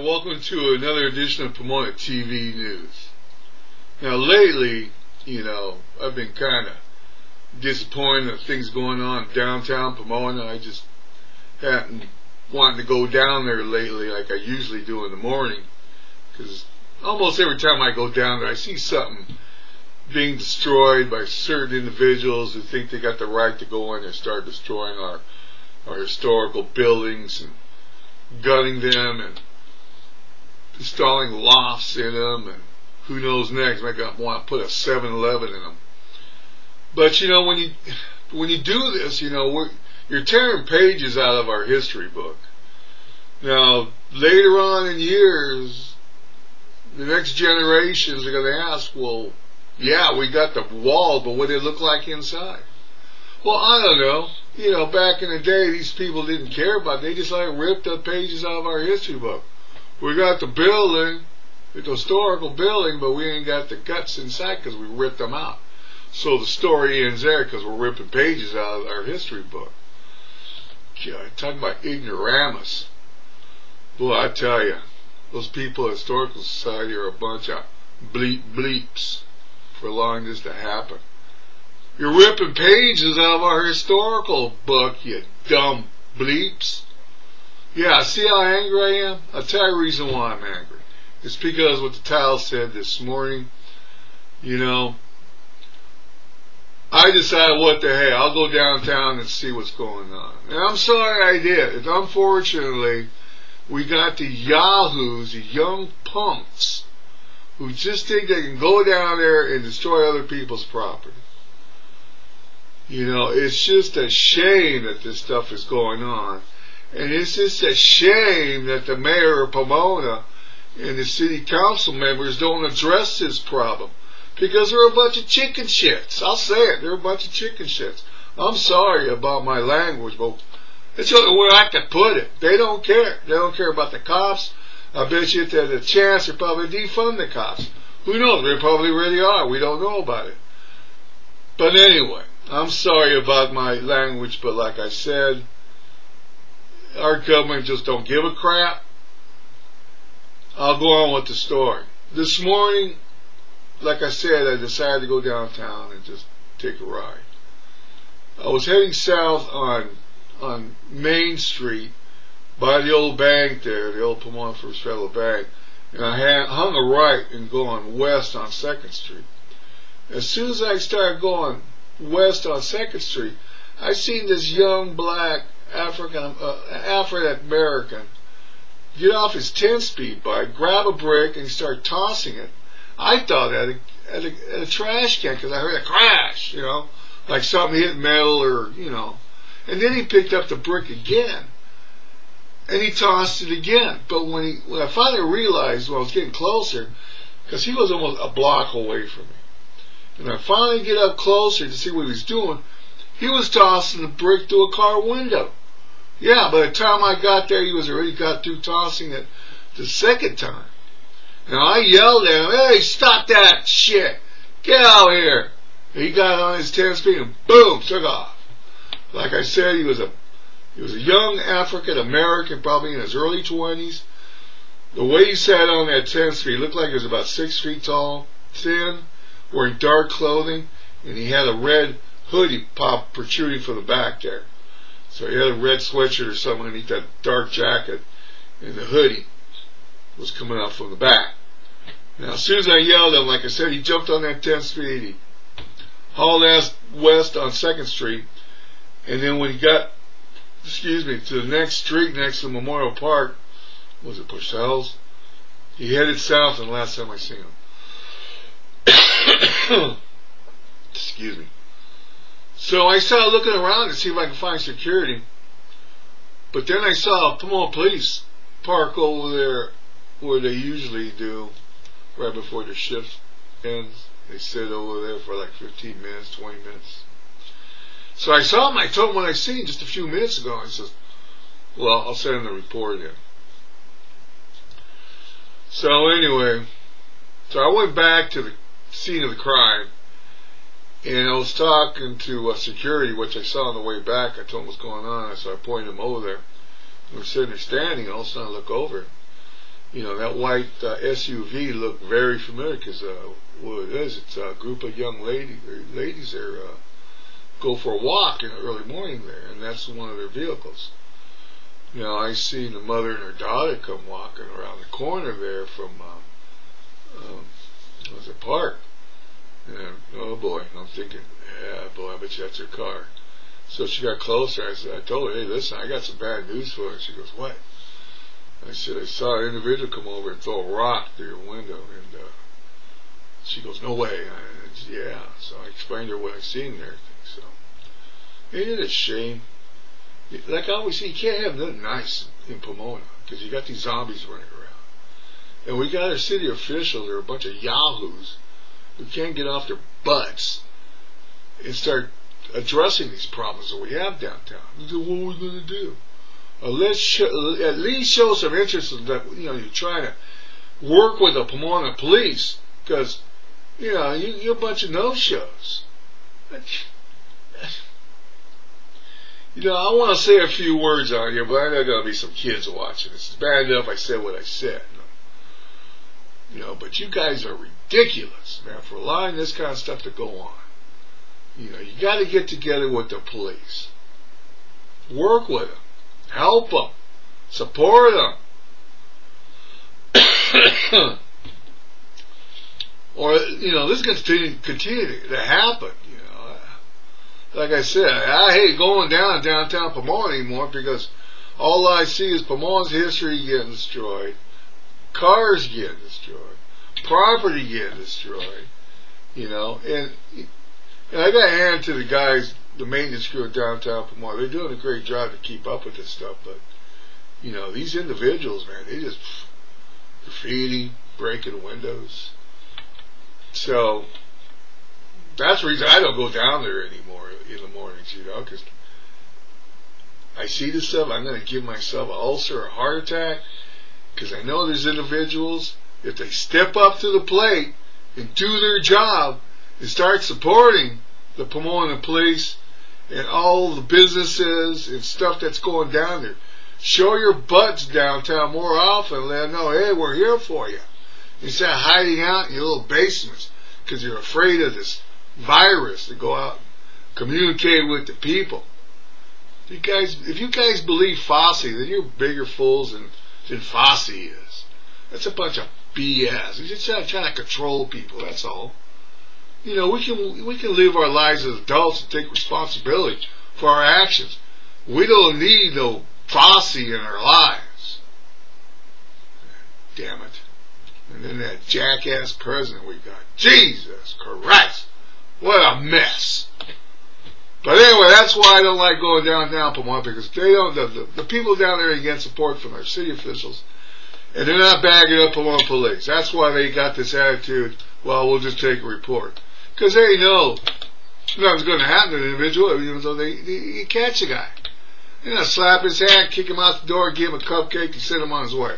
and welcome to another edition of Pomona TV News. Now lately, I've been kind of disappointed at things going on downtown Pomona. I just haven't wanted to go down there lately like I usually do in the morning, because almost every time I go down there I see something being destroyed by certain individuals who think they got the right to go in and start destroying our historical buildings and gutting them and installing lofts in them, and who knows next, might want to put a 7-Eleven in them. But when you do this, you're tearing pages out of our history book. Now later on in years, the next generations are going to ask, well, yeah, we got the wall, but what did it look like inside? Well, I don't know. Back in the day, these people didn't care about it. They just ripped up pages out of our history book. We got the building, the historical building, but we ain't got the guts inside because we ripped them out. So the story ends there because we're ripping pages out of our history book. God, talk about ignoramus. Boy, I tell you, those people at Historical Society are a bunch of bleeps for allowing this to happen. You're ripping pages out of our historical book, you dumb bleeps. Yeah, see how angry I am? I'll tell you the reason why I'm angry. It's because what the title said this morning. I decided, what the heck, I'll go downtown and see what's going on. And I'm sorry I did. Unfortunately, we got the yahoos, the young punks, who just think they can go down there and destroy other people's property. It's just a shame that this stuff is going on. And it's just a shame that the mayor of Pomona and the city council members don't address this problem. Because they're a bunch of chicken shits. I'll say it, they're a bunch of chicken shits. I'm sorry about my language, but it's the only way I can put it. They don't care. They don't care about the cops. I bet you if they had a chance, they'd probably defund the cops. Who knows? They probably really are. We don't know about it. But anyway, I'm sorry about my language, but like I said, our government just don't give a crap. I'll go on with the story. This morning, like I said, I decided to go downtown and just take a ride. I was heading south on Main Street by the old bank there, the old Pomona First Federal Bank, and I hung a right and going west on 2nd Street. As soon as I started going west on 2nd Street, I seen this young black African American get off his 10-speed bike, grab a brick, and start tossing it. I thought at a trash can because I heard a crash, like something hit metal or, And then he picked up the brick again, and he tossed it again. But when I finally realized when I was getting closer, because he was almost a block away from me, and I finally get up closer to see what he was doing, he was tossing the brick through a car window. Yeah, by the time I got there, he was already got through tossing it the second time. Now I yelled at him, "Hey, stop that shit! Get out here!" And he got on his 10-speed and boom, took off. Like I said, he was a young African American, probably in his early 20s. The way he sat on that 10-speed, looked like he was about 6 feet tall, thin, wearing dark clothing, and he had a red hoodie protruding from the back there. So he had a red sweatshirt or something underneath that dark jacket, and the hoodie was coming out from the back. Now, as soon as I yelled at him, like I said, he jumped on that 10-speed, he hauled ass west on 2nd Street, and then when he got, to the next street next to Memorial Park, was it Purcell's? He headed south, and the last time I seen him. Excuse me. So I started looking around to see if I could find security, but then I saw Pomona Police park over there where they usually do right before their shift ends. They sit over there for like 15 minutes, 20 minutes. So I saw him, I told him what I seen just a few minutes ago. I said, well, I'll send him the report in. So anyway, I went back to the scene of the crime, and I was talking to security, which I saw on the way back. I told him what's going on, so I pointed him over there. We were sitting there standing, and all of a sudden I look over, You know, that white SUV looked very familiar because what it is, it's a group of young ladies there go for a walk in the early morning there, and that's one of their vehicles. You know, I seen the mother and her daughter come walking around the corner there from was a park. And oh boy, I'm thinking, yeah, boy, I bet you that's her car. So she got closer. I told her, hey, listen, I got some bad news for her. She goes, what? I said, I saw an individual come over and throw a rock through your window. And she goes, no way. Said, yeah. So I explained to her what I seen there. So, ain't it a shame? Like I always say, you can't have nothing nice in Pomona because you got these zombies running around. And we got our city officials, they're a bunch of yahoos who can't get off their butts and start addressing these problems that we have downtown. What are we going to do? Let's at least show some interest in that. You know, you're trying to work with the Pomona police because, you know, you're a bunch of no-shows. You know, I want to say a few words on you, but I know there's going to be some kids watching this. It's bad enough I said what I said. You know, but you guys are ridiculous, man, for allowing this kind of stuff to go on. You know, you got to get together with the police. Work with them. Help them. Support them. Or, you know, this is going to continue to happen, you know. Like I said, I hate going downtown Pomona anymore because all I see is Pomona's history getting destroyed. Cars getting destroyed, property getting destroyed, you know, and I got to hand to the guys, the maintenance crew at downtown Pomona. They're doing a great job to keep up with this stuff, but, you know, these individuals, man, they just graffiti, breaking windows. So that's the reason I don't go down there anymore in the mornings, you know, because I see this stuff, I'm going to give myself an ulcer or a heart attack. Because I know there's individuals, if they step up to the plate and do their job and start supporting the Pomona police and all the businesses and stuff that's going down there, show your butts downtown more often and let them know, hey, we're here for you. Instead of hiding out in your little basements because you're afraid of this virus to go out and communicate with the people. If you guys believe Fossey, then you're bigger fools than Fossey is. That's a bunch of BS. We're just trying to control people, that's all. You know, we can live our lives as adults and take responsibility for our actions. We don't need no Fossey in our lives. Damn it. And then that jackass president we got. Jesus Christ. What a mess. But anyway, that's why I don't like going downtown Pomona, because they don't. The people down there get support from their city officials, and they're not bagging up Pomona police. That's why they got this attitude. Well, we'll just take a report, because they know nothing's going to happen to the individual, even though they catch a guy. You know, slap his hand, kick him out the door, give him a cupcake, and send him on his way.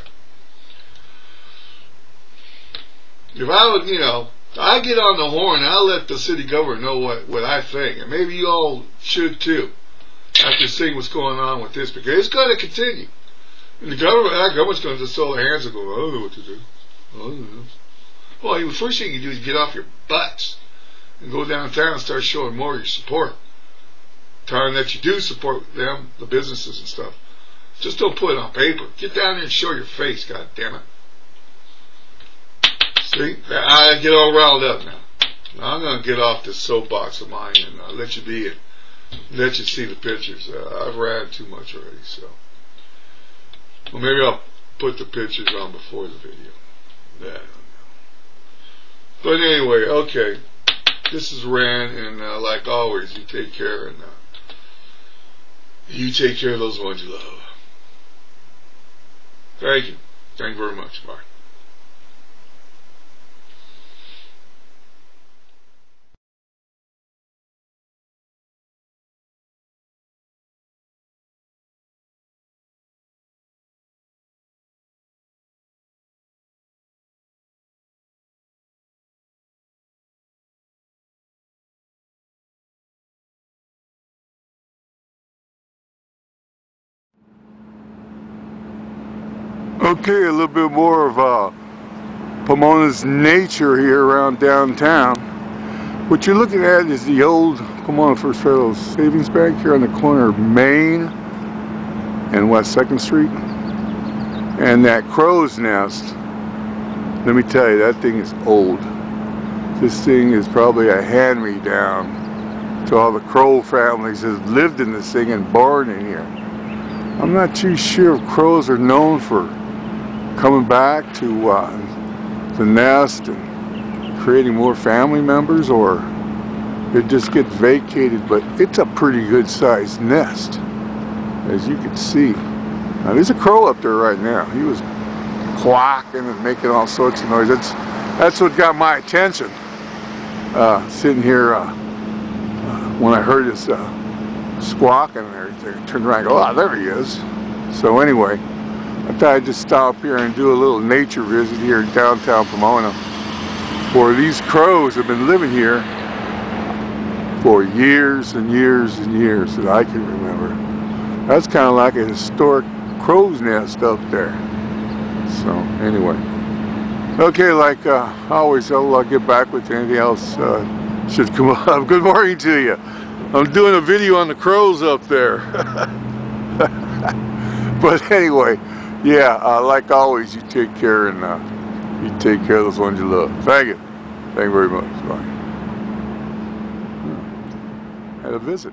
If I would, you know, I get on the horn, I'll let the city governor know what I think, and maybe you all should too, after seeing what's going on with this, because it's going to continue. And our government's going to just throw their hands and go, I don't know what to do. I don't know. Well, the first thing you do is get off your butts and go downtown and start showing more of your support. Telling that you do support them, the businesses and stuff. Just don't put it on paper. Get down there and show your face, God damn it. See, I get all riled up now. I'm going to get off this soapbox of mine and let you be it. Let you see the pictures. I've ran too much already, so. Well, maybe I'll put the pictures on before the video. I don't know. But anyway, okay. This is Ran, and like always, you take care, and you take care of those ones you love. Thank you. Thank you very much. Bye. Okay, a little bit more of Pomona's nature here around downtown. What you're looking at is the old Pomona First Federal Savings Bank here on the corner of Main and West 2nd Street. And that crow's nest, let me tell you, that thing is old. This thing is probably a hand-me-down to all the crow families that have lived in this thing and born in here. I'm not too sure if crows are known for coming back to the nest and creating more family members, or it just gets vacated, but it's a pretty good sized nest, as you can see. Now there's a crow up there right now. He was quacking and making all sorts of noise. That's what got my attention. Sitting here when I heard his squawking and everything, I turned around and go, oh, there he is. So anyway, I thought I'd just stop here and do a little nature visit here in downtown Pomona, where these crows have been living here for years and years and years that I can remember. That's kind of like a historic crow's nest up there. So anyway, okay, like always, I'll get back with you. Anything else should come up. Good morning to you. I'm doing a video on the crows up there. But anyway, yeah, like always, you take care, and you take care of those ones you love. Thank you. Thank you very much. Bye. Had a visit.